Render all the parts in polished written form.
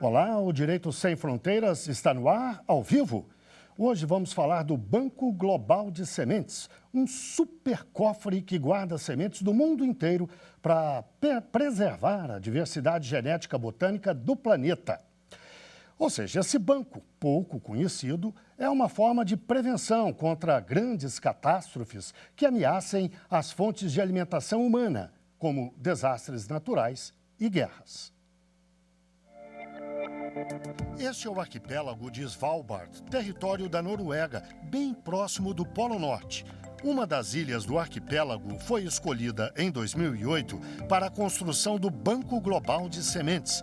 Olá, o Direito Sem Fronteiras está no ar, ao vivo. Hoje vamos falar do Banco Global de Sementes, um super cofre que guarda sementes do mundo inteiro para preservar a diversidade genética botânica do planeta. Ou seja, esse banco, pouco conhecido, é uma forma de prevenção contra grandes catástrofes que ameacem as fontes de alimentação humana, como desastres naturais e guerras. Este é o arquipélago de Svalbard, território da Noruega, bem próximo do Polo Norte. Uma das ilhas do arquipélago foi escolhida em 2008 para a construção do Banco Global de Sementes.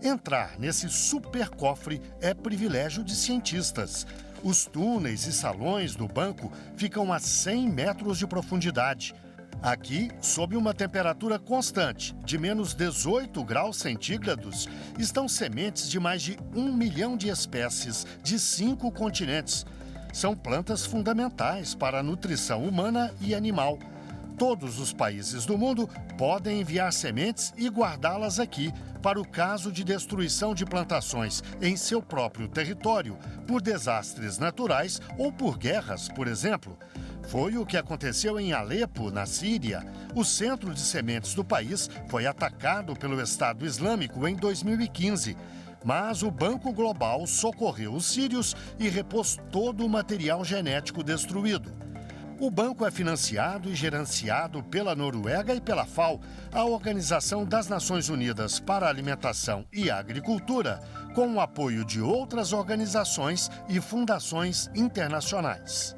Entrar nesse super cofre é privilégio de cientistas. Os túneis e salões do banco ficam a 100 metros de profundidade. Aqui, sob uma temperatura constante de menos 18 graus centígrados, estão sementes de mais de 1 milhão de espécies de 5 continentes. São plantas fundamentais para a nutrição humana e animal. Todos os países do mundo podem enviar sementes e guardá-las aqui para o caso de destruição de plantações em seu próprio território, por desastres naturais ou por guerras, por exemplo. Foi o que aconteceu em Alepo, na Síria. O centro de sementes do país foi atacado pelo Estado Islâmico em 2015. Mas o Banco Global socorreu os sírios e repôs todo o material genético destruído. O banco é financiado e gerenciado pela Noruega e pela FAO, a Organização das Nações Unidas para a Alimentação e a Agricultura, com o apoio de outras organizações e fundações internacionais.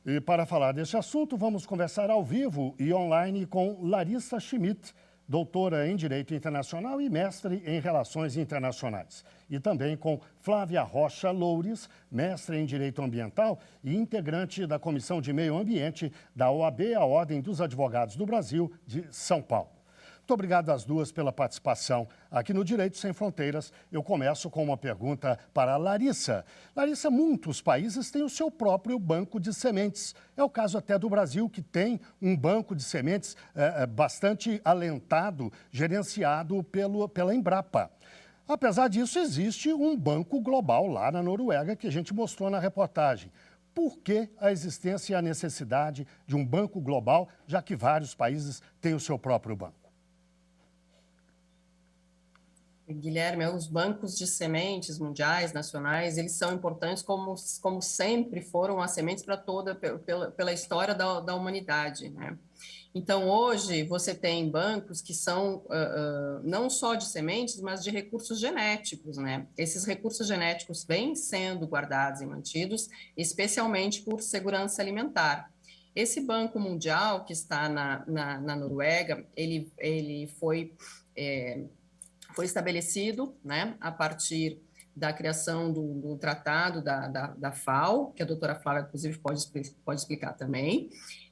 E para falar deste assunto, vamos conversar ao vivo e online com Larissa Schmidt, doutora em Direito Internacional e mestre em Relações Internacionais. E também com Flávia Rocha Loures, mestre em Direito Ambiental e integrante da Comissão de Meio Ambiente da OAB, a Ordem dos Advogados do Brasil, de São Paulo. Muito obrigado às duas pela participação aqui no Direito Sem Fronteiras. Eu começo com uma pergunta para a Larissa. Larissa, muitos países têm o seu próprio banco de sementes. É o caso até do Brasil, que tem um banco de sementes bastante alentado, gerenciado pela Embrapa. Apesar disso, existe um banco global lá na Noruega, que a gente mostrou na reportagem. Por que a existência e a necessidade de um banco global, já que vários países têm o seu próprio banco? Guilherme, os bancos de sementes mundiais, nacionais, eles são importantes como sempre foram as sementes para pela história da humanidade, né? Então, hoje, você tem bancos que são não só de sementes, mas de recursos genéticos, né? Esses recursos genéticos vêm sendo guardados e mantidos, especialmente por segurança alimentar. Esse Banco Mundial, que está na Noruega, ele foi estabelecido, né, a partir da criação do tratado da FAO, que a doutora Flávia, inclusive, pode explicar também,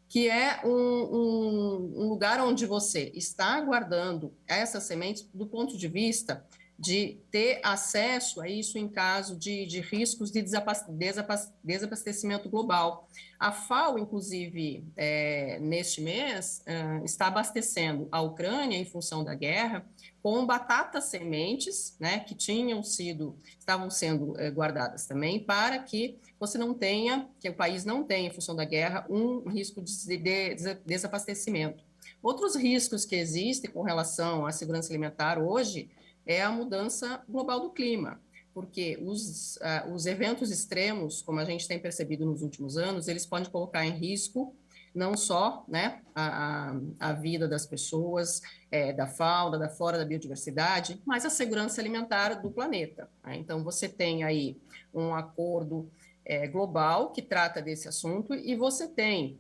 que é um lugar onde você está guardando essas sementes do ponto de vista de ter acesso a isso em caso de riscos de desabastecimento global. A FAO, inclusive, neste mês, está abastecendo a Ucrânia, em função da guerra, com batatas sementes, né, que estavam sendo guardadas também, para que você não tenha, que o país não tenha, em função da guerra, um risco de desabastecimento. Outros riscos que existem com relação à segurança alimentar hoje é a mudança global do clima, porque os eventos extremos, como a gente tem percebido nos últimos anos, eles podem colocar em risco não só, né, a vida das pessoas, da fauna, da flora, da biodiversidade, mas a segurança alimentar do planeta, né? Então, você tem aí um acordo global que trata desse assunto e você tem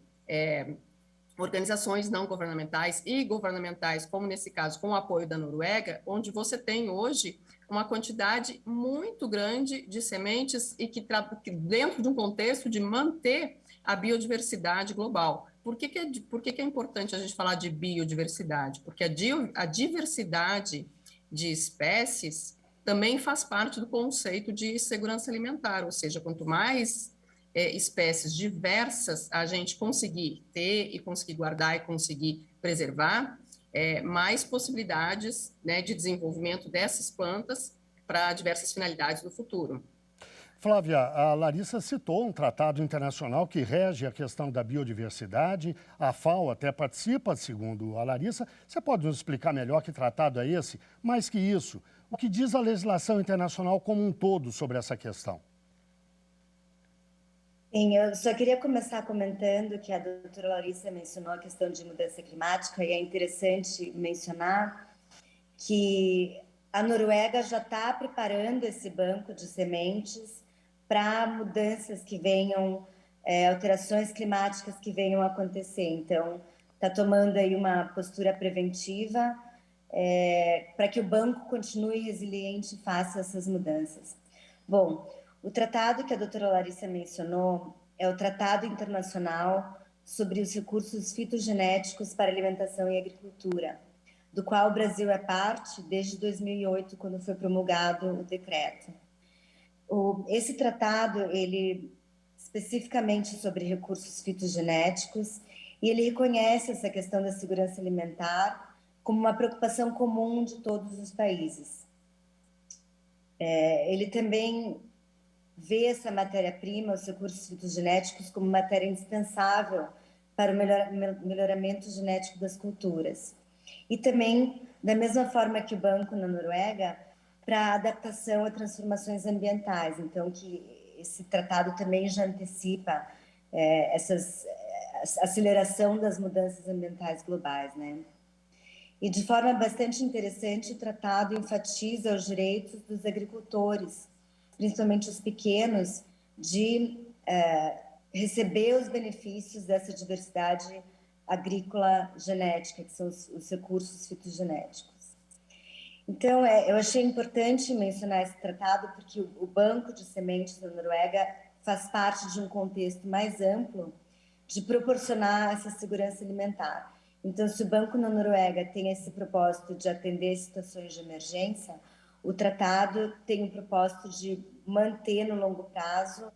organizações não governamentais e governamentais, como nesse caso, com o apoio da Noruega, onde você tem hoje uma quantidade muito grande de sementes e que dentro de um contexto de manter a biodiversidade global. Por que é importante a gente falar de biodiversidade? Porque a diversidade de espécies também faz parte do conceito de segurança alimentar, ou seja, quanto mais espécies diversas a gente conseguir ter e conseguir guardar e conseguir preservar, mais possibilidades, né, de desenvolvimento dessas plantas para diversas finalidades do futuro. Flávia, a Larissa citou um tratado internacional que rege a questão da biodiversidade. A FAO até participa, segundo a Larissa. Você pode nos explicar melhor que tratado é esse? Mais que isso, o que diz a legislação internacional como um todo sobre essa questão? Sim, eu só queria começar comentando que a doutora Larissa mencionou a questão de mudança climática e é interessante mencionar que a Noruega já está preparando esse banco de sementes para mudanças que venham, alterações climáticas que venham a acontecer. Então, está tomando aí uma postura preventiva para que o banco continue resiliente face a essas mudanças. Bom, o tratado que a doutora Larissa mencionou é o Tratado Internacional sobre os Recursos Fitogenéticos para Alimentação e Agricultura, do qual o Brasil é parte desde 2008, quando foi promulgado o decreto. Esse tratado, ele especificamente sobre recursos fitogenéticos, e ele reconhece essa questão da segurança alimentar como uma preocupação comum de todos os países. Ele também vê essa matéria-prima, os recursos fitogenéticos, como matéria indispensável para o melhoramento genético das culturas. E também, da mesma forma que o banco na Noruega, para a adaptação a transformações ambientais. Então, que esse tratado também já antecipa a aceleração das mudanças ambientais globais, né? E de forma bastante interessante, o tratado enfatiza os direitos dos agricultores, principalmente os pequenos, de receber os benefícios dessa diversidade agrícola genética, que são os recursos fitogenéticos. Então, eu achei importante mencionar esse tratado porque o Banco de Sementes da Noruega faz parte de um contexto mais amplo de proporcionar essa segurança alimentar. Então, se o Banco na Noruega tem esse propósito de atender situações de emergência, o tratado tem o propósito de manter no longo prazo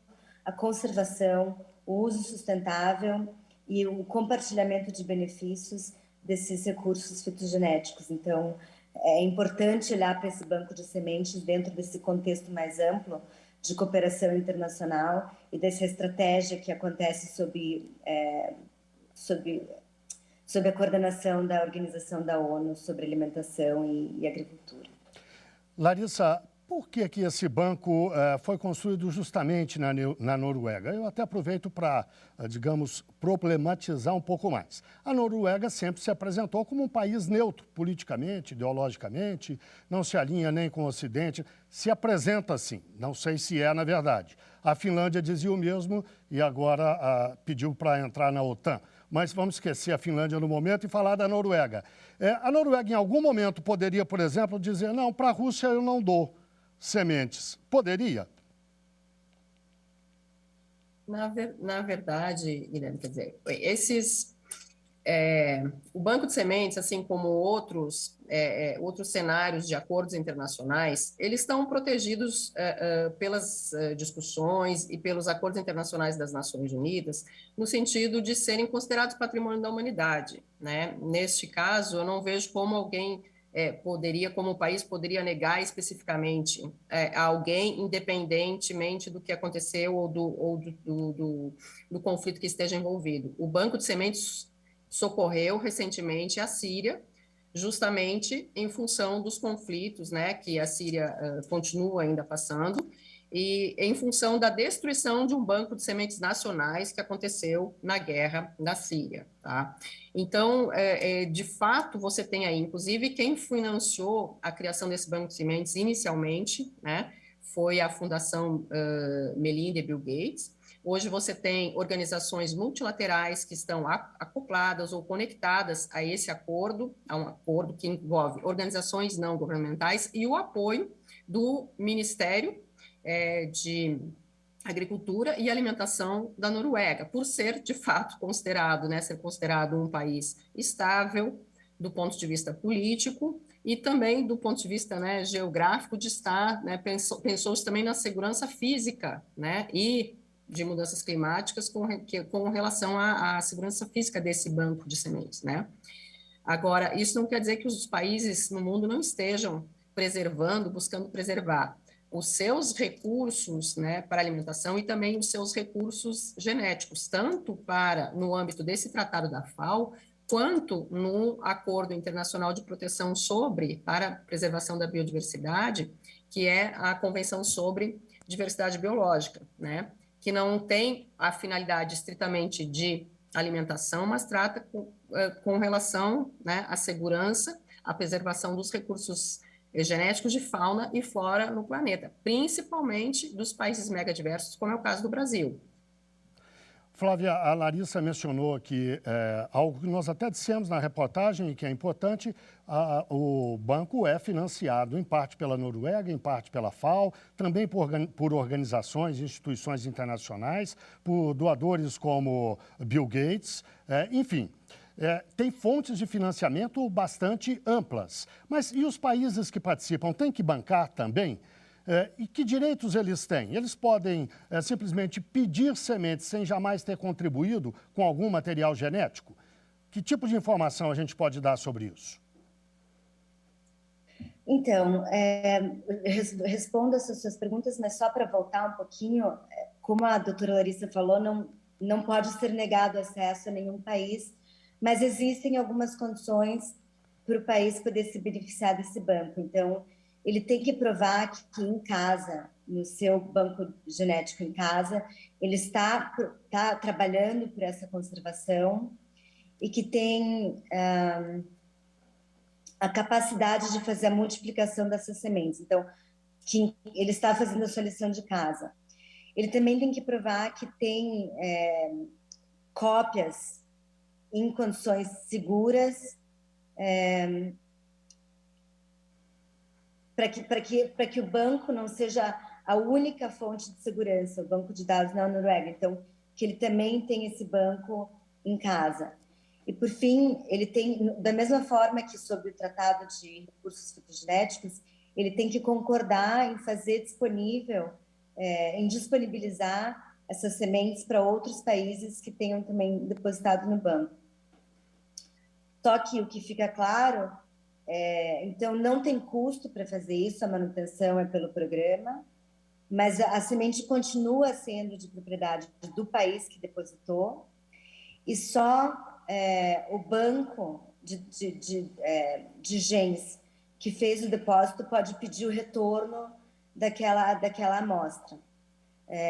a conservação, o uso sustentável e o compartilhamento de benefícios desses recursos fitogenéticos. Então, é importante olhar para esse banco de sementes dentro desse contexto mais amplo de cooperação internacional e dessa estratégia que acontece sob a coordenação da Organização da ONU sobre Alimentação e Agricultura. Larissa, por que esse banco foi construído justamente na Noruega? Eu até aproveito para, digamos, problematizar um pouco mais. A Noruega sempre se apresentou como um país neutro, politicamente, ideologicamente, não se alinha nem com o Ocidente, se apresenta assim, não sei se é na verdade. A Finlândia dizia o mesmo e agora pediu para entrar na OTAN. Mas vamos esquecer a Finlândia no momento e falar da Noruega. A Noruega, em algum momento, poderia, por exemplo, dizer, não, para a Rússia eu não dou sementes. Poderia? Na verdade, Guilherme, quer dizer, o Banco de Sementes, assim como outros cenários de acordos internacionais, eles estão protegidos pelas discussões e pelos acordos internacionais das Nações Unidas, no sentido de serem considerados patrimônio da humanidade, né? Neste caso, eu não vejo como alguém como o país poderia negar especificamente a alguém, independentemente do que aconteceu ou do conflito que esteja envolvido. O Banco de Sementes socorreu recentemente a Síria, justamente em função dos conflitos, né, que a Síria continua ainda passando, e em função da destruição de um banco de sementes nacionais que aconteceu na guerra da Síria, tá? Então, de fato, você tem aí, inclusive, quem financiou a criação desse banco de sementes inicialmente, né, foi a Fundação Melinda e Bill Gates. Hoje você tem organizações multilaterais que estão acopladas ou conectadas a esse acordo, a um acordo que envolve organizações não governamentais e o apoio do Ministério de Agricultura e Alimentação da Noruega, por ser, de fato, ser considerado um país estável do ponto de vista político e também do ponto de vista, né, geográfico, de estar, né, pensou-se também na segurança física, né, e de mudanças climáticas com relação à segurança física desse banco de sementes, né? Agora, isso não quer dizer que os países no mundo não estejam preservando, buscando preservar os seus recursos, né, para alimentação e também os seus recursos genéticos, tanto no âmbito desse tratado da FAO, quanto no Acordo Internacional de Proteção para a Preservação da Biodiversidade, que é a Convenção sobre Diversidade Biológica, né, que não tem a finalidade estritamente de alimentação, mas trata com relação, né, à segurança, à preservação dos recursos genéticos de fauna e flora no planeta, principalmente dos países megadiversos, como é o caso do Brasil. Flávia, a Larissa mencionou aqui algo que nós até dissemos na reportagem e que é importante. O banco é financiado em parte pela Noruega, em parte pela FAO, também por organizações e instituições internacionais, por doadores como Bill Gates, enfim. Tem fontes de financiamento bastante amplas. Mas e os países que participam têm que bancar também? E que direitos eles têm? Eles podem simplesmente pedir sementes sem jamais ter contribuído com algum material genético? Que tipo de informação a gente pode dar sobre isso? Então, respondo essas suas perguntas, mas só para voltar um pouquinho, como a doutora Larissa falou, não pode ser negado acesso a nenhum país, mas existem algumas condições para o país poder se beneficiar desse banco. Então, ele tem que provar que em casa, no seu banco genético em casa, ele está trabalhando por essa conservação e que tem a capacidade de fazer a multiplicação dessas sementes. Então, que ele está fazendo a sua lição de casa. Ele também tem que provar que tem cópias em condições seguras, para que o banco não seja a única fonte de segurança, o banco de dados na Noruega. Então, que ele também tem esse banco em casa. E, por fim, ele tem, da mesma forma que sobre o Tratado de Recursos Fitogenéticos, ele tem que concordar em fazer disponível, em disponibilizar essas sementes para outros países que tenham também depositado no banco. Só que o que fica claro, então não tem custo para fazer isso, a manutenção é pelo programa, mas a semente continua sendo de propriedade do país que depositou e só o banco de genes que fez o depósito pode pedir o retorno daquela amostra.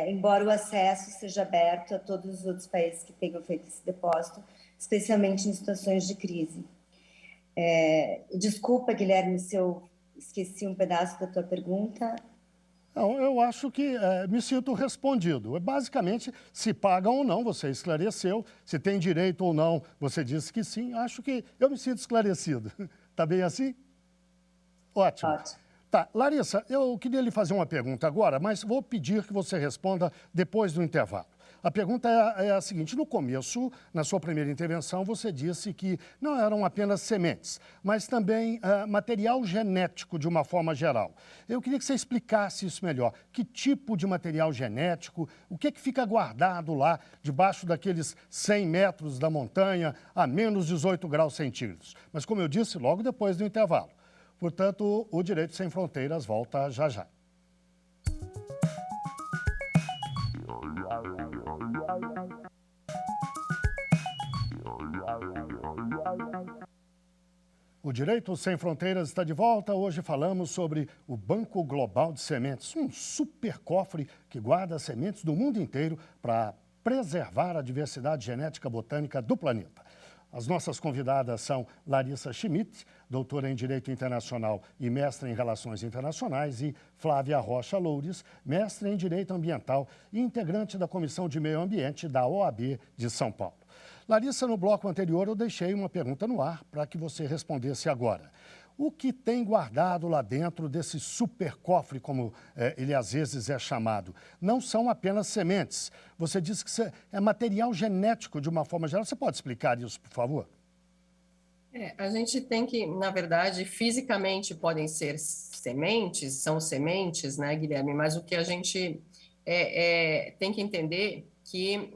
Embora o acesso seja aberto a todos os outros países que tenham feito esse depósito, especialmente em situações de crise. Desculpa, Guilherme, se eu esqueci um pedaço da tua pergunta. Não, eu acho que me sinto respondido. Basicamente, se pagam ou não, você esclareceu. Se tem direito ou não, você disse que sim. Acho que eu me sinto esclarecido. Está bem assim? Ótimo. Ótimo. Tá, Larissa, eu queria lhe fazer uma pergunta agora, mas vou pedir que você responda depois do intervalo. A pergunta é a seguinte: no começo, na sua primeira intervenção, você disse que não eram apenas sementes, mas também material genético de uma forma geral. Eu queria que você explicasse isso melhor. Que tipo de material genético, o que fica guardado lá debaixo daqueles 100 metros da montanha a menos 18 graus centígrados? Mas, como eu disse, logo depois do intervalo. Portanto, o Direito Sem Fronteiras volta já já. O Direito Sem Fronteiras está de volta. Hoje falamos sobre o Banco Global de Sementes, um super cofre que guarda sementes do mundo inteiro para preservar a diversidade genética botânica do planeta. As nossas convidadas são Larissa Schmidt, doutora em Direito Internacional e mestre em Relações Internacionais, e Flávia Rocha Loures, mestre em Direito Ambiental e integrante da Comissão de Meio Ambiente da OAB de São Paulo. Larissa, no bloco anterior eu deixei uma pergunta no ar para que você respondesse agora. O que tem guardado lá dentro desse super cofre, como ele às vezes é chamado? Não são apenas sementes. Você disse que é material genético de uma forma geral. Você pode explicar isso, por favor? A gente tem que, na verdade, fisicamente podem ser são sementes, né, Guilherme? Mas o que a gente tem que entender que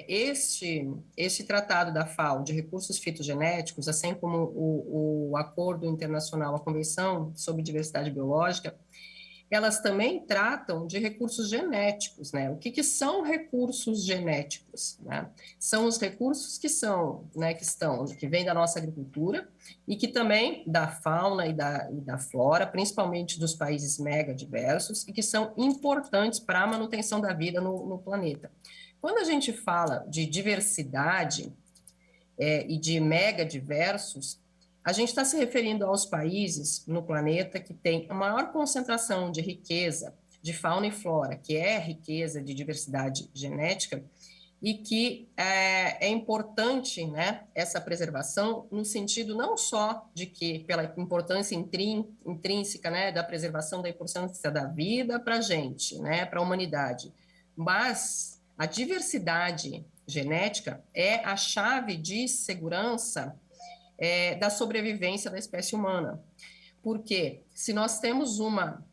este tratado da FAO de recursos fitogenéticos, assim como o Acordo Internacional, a Convenção sobre Diversidade Biológica, elas também tratam de recursos genéticos, né? O que são recursos genéticos, né? São os recursos que são, né, que vêm da nossa agricultura e que também da fauna e da flora, principalmente dos países megadiversos, e que são importantes para a manutenção da vida no planeta. Quando a gente fala de diversidade e de megadiversos, a gente está se referindo aos países no planeta que têm a maior concentração de riqueza de fauna e flora, que é riqueza de diversidade genética, e que é importante, né, essa preservação no sentido não só de que, pela importância intrínseca, né, da preservação da importância da vida para a gente, né, para a humanidade, mas a diversidade genética é a chave de segurança da sobrevivência da espécie humana. Porque se nós temos uma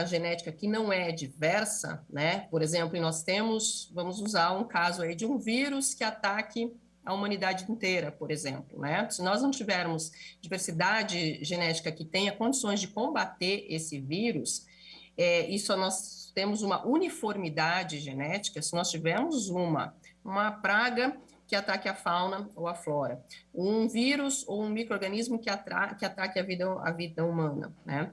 genética que não é diversa, né? Por exemplo, nós temos, vamos usar um caso aí de um vírus que ataque a humanidade inteira, por exemplo, né? Se nós não tivermos diversidade genética que tenha condições de combater esse vírus, isso nós temos uma uniformidade genética, se nós tivermos uma praga que ataque a fauna ou a flora, um vírus ou um micro-organismo que ataque a vida humana, né?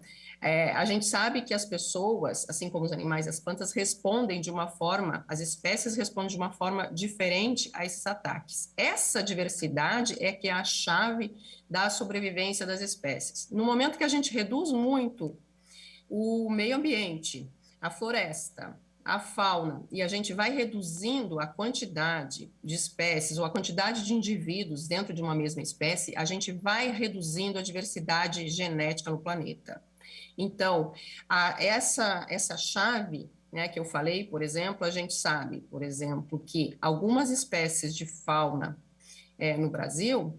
A gente sabe que as pessoas, assim como os animais e as plantas, respondem de uma forma, as espécies respondem de uma forma diferente a esses ataques. Essa diversidade é que é a chave da sobrevivência das espécies. No momento que a gente reduz muito o meio ambiente, a floresta, a fauna, e a gente vai reduzindo a quantidade de espécies ou a quantidade de indivíduos dentro de uma mesma espécie, a gente vai reduzindo a diversidade genética no planeta. Então, essa chave, né, que eu falei, por exemplo, a gente sabe, por exemplo, que algumas espécies de fauna no Brasil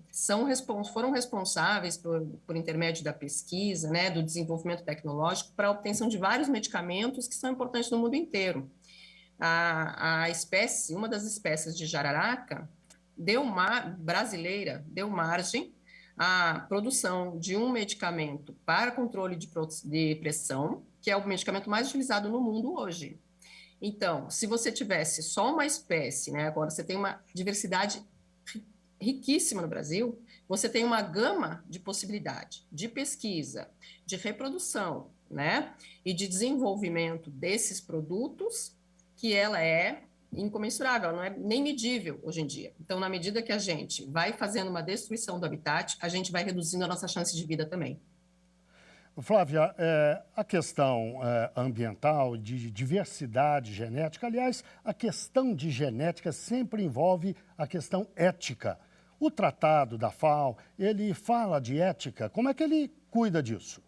foram responsáveis por intermédio da pesquisa, né, do desenvolvimento tecnológico para a obtenção de vários medicamentos que são importantes no mundo inteiro. Uma das espécies de jararaca brasileira deu margem à produção de um medicamento para controle de pressão, que é o medicamento mais utilizado no mundo hoje. Então, se você tivesse só uma espécie, né, agora você tem uma diversidade riquíssima no Brasil, você tem uma gama de possibilidade de pesquisa, de reprodução, né, e de desenvolvimento desses produtos, que ela é incomensurável, ela não é nem medível hoje em dia. Então, na medida que a gente vai fazendo uma destruição do habitat, a gente vai reduzindo a nossa chance de vida também. Flávia, a questão ambiental, de diversidade genética, aliás, a questão de genética sempre envolve a questão ética. O tratado da FAO, ele fala de ética, como é que ele cuida disso?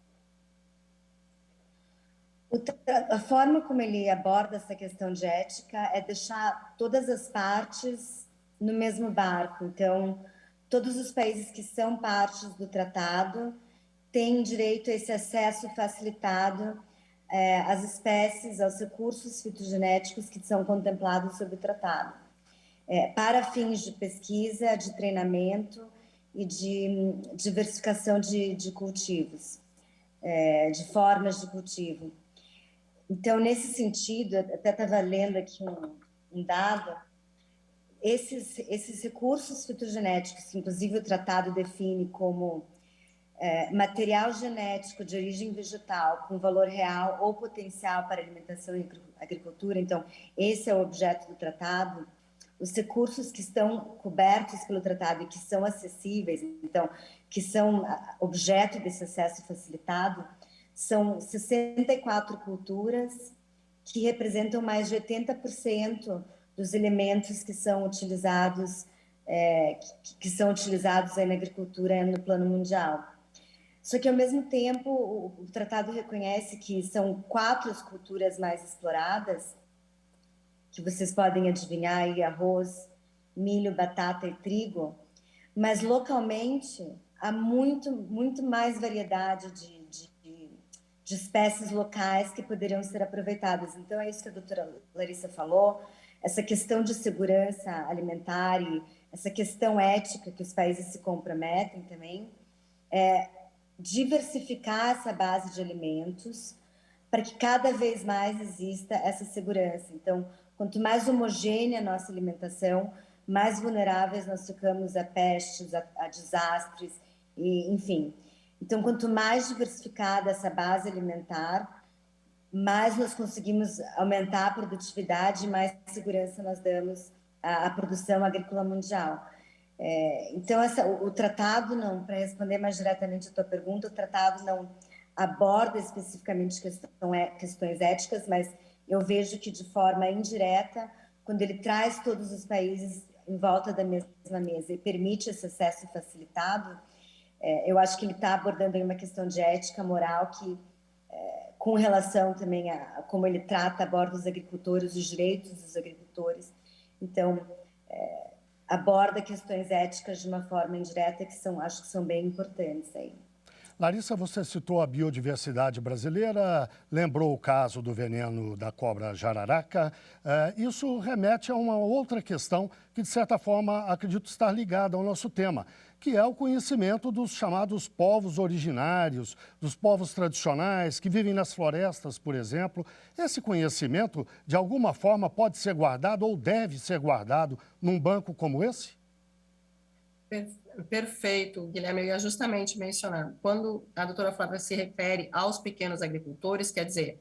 A forma como ele aborda essa questão de ética é deixar todas as partes no mesmo barco. Então, todos os países que são partes do tratado têm direito a esse acesso facilitado às espécies, aos recursos fitogenéticos que são contemplados sob o tratado, para fins de pesquisa, de treinamento e de diversificação de cultivos, de formas de cultivo. Então, nesse sentido, até estava lendo aqui um dado, esses recursos fitogenéticos, inclusive o tratado define como material genético de origem vegetal com valor real ou potencial para alimentação e agricultura. Então, esse é o objeto do tratado. Os recursos que estão cobertos pelo tratado e que são acessíveis, então, que são objeto desse acesso facilitado, são 64 culturas que representam mais de 80% dos elementos que são utilizados aí na agricultura no plano mundial. Só que, ao mesmo tempo, o tratado reconhece que são 4 as culturas mais exploradas, que vocês podem adivinhar aí: arroz, milho, batata e trigo, mas localmente há muito mais variedade de espécies locais que poderiam ser aproveitadas. Então, é isso que a doutora Larissa falou, essa questão de segurança alimentar e essa questão ética que os países se comprometem também, diversificar essa base de alimentos para que cada vez mais exista essa segurança. Então, quanto mais homogênea a nossa alimentação, mais vulneráveis nós ficamos a pestes, a desastres, e, enfim. Então, quanto mais diversificada essa base alimentar, mais nós conseguimos aumentar a produtividade e mais segurança nós damos à produção agrícola mundial. Então, o tratado não, para responder mais diretamente a tua pergunta, o tratado não aborda especificamente questões éticas, mas eu vejo que de forma indireta, quando ele traz todos os países em volta da mesma mesa e permite esse acesso facilitado, eu acho que ele está abordando aí uma questão de ética, moral, que com relação também a como ele aborda os agricultores, os direitos dos agricultores. Então, aborda questões éticas de uma forma indireta que acho que são bem importantes aí. Larissa, você citou a biodiversidade brasileira, lembrou o caso do veneno da cobra jararaca. Isso remete a uma outra questão que, de certa forma, acredito estar ligada ao nosso tema, que é o conhecimento dos chamados povos originários, dos povos tradicionais que vivem nas florestas, por exemplo. Esse conhecimento, de alguma forma, pode ser guardado ou deve ser guardado num banco como esse? Perfeito, Guilherme. Eu ia justamente mencionar, quando a doutora Flávia se refere aos pequenos agricultores, quer dizer,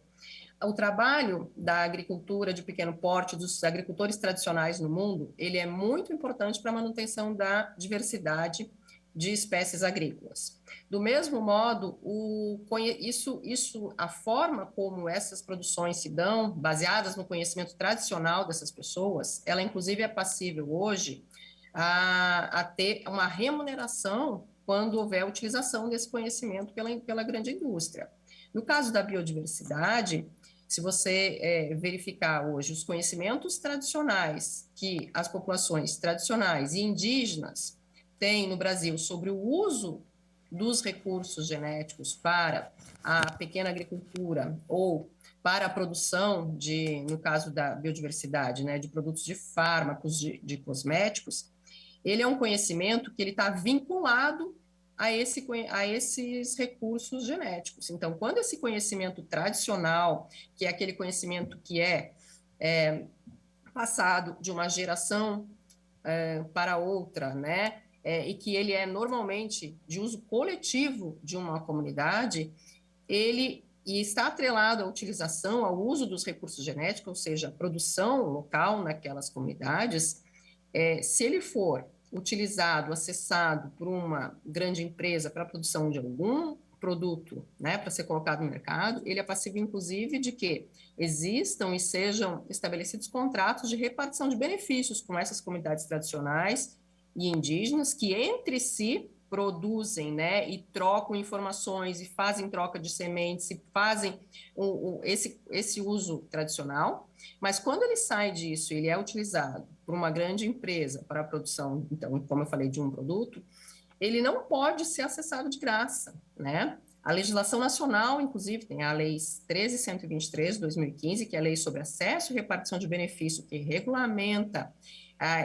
o trabalho da agricultura de pequeno porte, dos agricultores tradicionais no mundo, ele é muito importante para a manutenção da diversidade de espécies agrícolas. Do mesmo modo, a forma como essas produções se dão, baseadas no conhecimento tradicional dessas pessoas, ela inclusive é passível hoje a ter uma remuneração quando houver a utilização desse conhecimento pela grande indústria. No caso da biodiversidade, se você verificar hoje os conhecimentos tradicionais que as populações tradicionais e indígenas têm no Brasil sobre o uso dos recursos genéticos para a pequena agricultura ou para a produção no caso da biodiversidade, né, de produtos de fármacos, de cosméticos, ele é um conhecimento que ele está vinculado a esses recursos genéticos. Então, quando esse conhecimento tradicional, que é aquele conhecimento que é passado de uma geração para outra, né, e que ele é normalmente de uso coletivo de uma comunidade, ele está atrelado à utilização, ao uso dos recursos genéticos, ou seja, a produção local naquelas comunidades. Se ele for utilizado, acessado por uma grande empresa para a produção de algum produto, né, para ser colocado no mercado, ele é passível, inclusive, de que existam e sejam estabelecidos contratos de repartição de benefícios com essas comunidades tradicionais e indígenas que, entre si, produzem, né, e trocam informações e fazem troca de sementes e fazem esse uso tradicional, mas quando ele sai disso, ele é utilizado por uma grande empresa para a produção, então, como eu falei, de um produto, ele não pode ser acessado de graça, né? A legislação nacional, inclusive, tem a Lei 13.123, de 2015, que é a Lei sobre Acesso e Repartição de Benefício, que regulamenta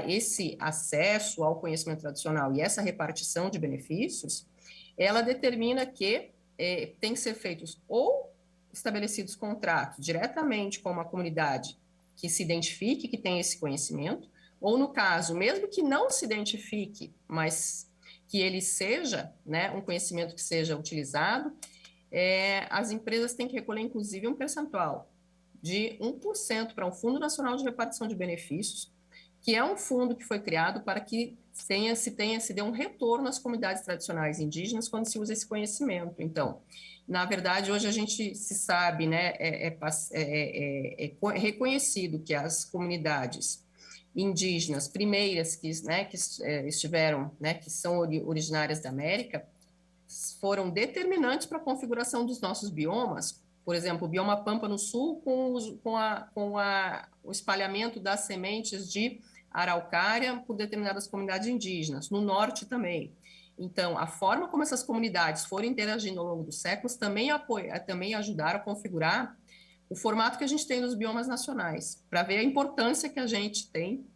esse acesso ao conhecimento tradicional e essa repartição de benefícios. Ela determina que tem que ser feitos ou estabelecidos contratos diretamente com uma comunidade que se identifique que tem esse conhecimento, ou no caso, mesmo que não se identifique, mas que ele seja, né, um conhecimento que seja utilizado, as empresas têm que recolher, inclusive, um percentual de 1% para um Fundo Nacional de Repartição de Benefícios, que é um fundo que foi criado para que se dê um retorno às comunidades tradicionais indígenas quando se usa esse conhecimento. Então, na verdade, hoje a gente se sabe, né, reconhecido que as comunidades indígenas primeiras que estiveram, né, que são originárias da América, foram determinantes para a configuração dos nossos biomas. Por exemplo, o bioma Pampa no Sul, com o espalhamento das sementes de araucária por determinadas comunidades indígenas, no norte também. Então, a forma como essas comunidades foram interagindo ao longo dos séculos também ajudaram a configurar o formato que a gente tem nos biomas nacionais, para ver a importância que a gente tem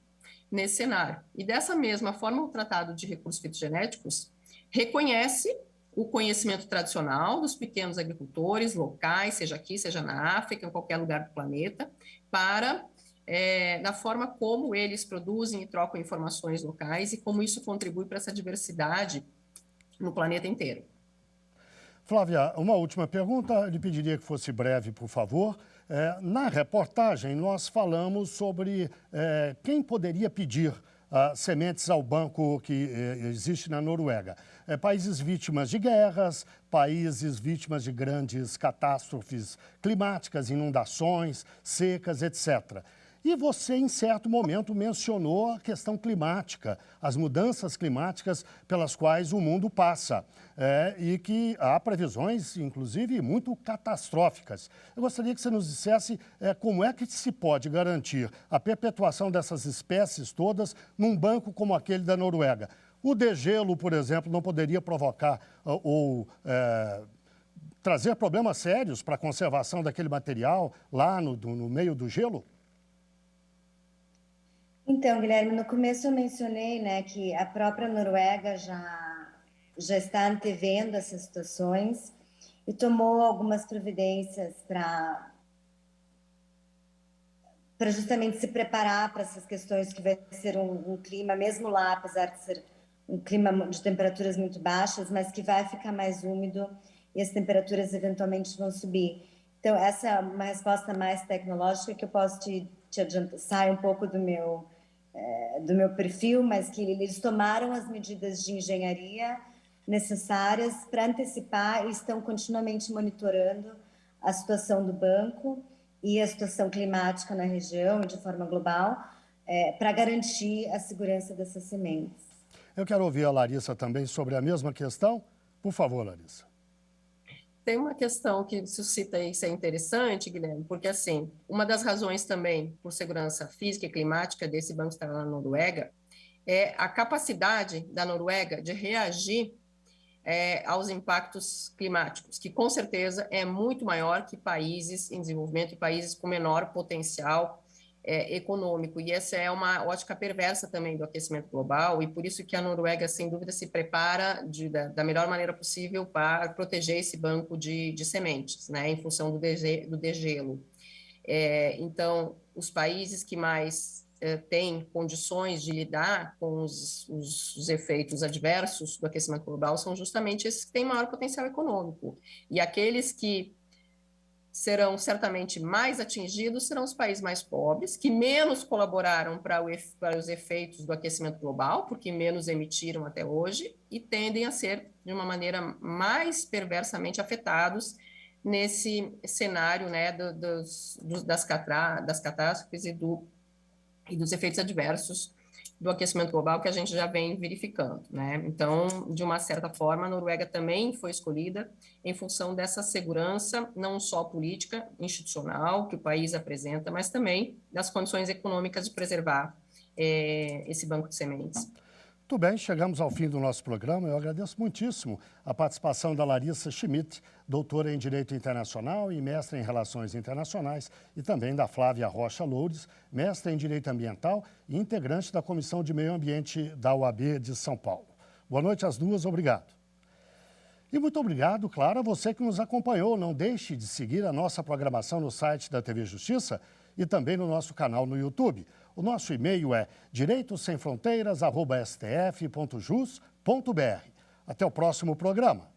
nesse cenário. E dessa mesma forma, o Tratado de Recursos Fitogenéticos reconhece o conhecimento tradicional dos pequenos agricultores locais, seja aqui, seja na África, em qualquer lugar do planeta, da forma como eles produzem e trocam informações locais e como isso contribui para essa diversidade no planeta inteiro. Flávia, uma última pergunta, eu lhe pediria que fosse breve, por favor. Na reportagem, nós falamos sobre quem poderia pedir sementes ao banco que existe na Noruega. Países vítimas de guerras, países vítimas de grandes catástrofes climáticas, inundações, secas, etc. E você, em certo momento, mencionou a questão climática, as mudanças climáticas pelas quais o mundo passa, e que há previsões, inclusive, muito catastróficas. Eu gostaria que você nos dissesse como é que se pode garantir a perpetuação dessas espécies todas num banco como aquele da Noruega. O degelo, por exemplo, não poderia provocar ou trazer problemas sérios para a conservação daquele material lá no meio do gelo? Então, Guilherme, no começo eu mencionei, né, que a própria Noruega já está antevendo essas situações e tomou algumas providências para justamente se preparar para essas questões, que vai ser um clima, mesmo lá, apesar de ser um clima de temperaturas muito baixas, mas que vai ficar mais úmido e as temperaturas eventualmente vão subir. Então, essa é uma resposta mais tecnológica que eu posso te adiantar, sai um pouco do meu perfil, mas que eles tomaram as medidas de engenharia necessárias para antecipar e estão continuamente monitorando a situação do banco e a situação climática na região e de forma global, para garantir a segurança dessas sementes. Eu quero ouvir a Larissa também sobre a mesma questão. Por favor, Larissa. Tem uma questão que suscita isso, é interessante, Guilherme, porque, assim, uma das razões também por segurança física e climática desse banco estar na Noruega é a capacidade da Noruega de reagir aos impactos climáticos, que com certeza é muito maior que países em desenvolvimento e países com menor potencial econômico. E essa é uma ótica perversa também do aquecimento global, e por isso que a Noruega, sem dúvida, se prepara da melhor maneira possível para proteger esse banco de sementes, né, em função do degelo. Então, os países que mais têm condições de lidar com os efeitos adversos do aquecimento global são justamente esses que têm maior potencial econômico. E aqueles que serão certamente mais atingidos serão os países mais pobres, que menos colaboraram para os efeitos do aquecimento global, porque menos emitiram até hoje, e tendem a ser, de uma maneira mais perversamente afetados nesse cenário, né, das catástrofes e dos efeitos adversos do aquecimento global que a gente já vem verificando, né? Então, de uma certa forma, a Noruega também foi escolhida em função dessa segurança, não só política, institucional, que o país apresenta, mas também das condições econômicas de preservar esse banco de sementes. Muito bem, chegamos ao fim do nosso programa. Eu agradeço muitíssimo a participação da Larissa Schmidt, doutora em Direito Internacional e mestre em Relações Internacionais, e também da Flávia Rocha Loures, mestre em Direito Ambiental e integrante da Comissão de Meio Ambiente da UAB de São Paulo. Boa noite às duas, obrigado. E muito obrigado, claro, a você que nos acompanhou. Não deixe de seguir a nossa programação no site da TV Justiça e também no nosso canal no YouTube. O nosso e-mail é direitosemfronteiras@stf.jus.br. Até o próximo programa.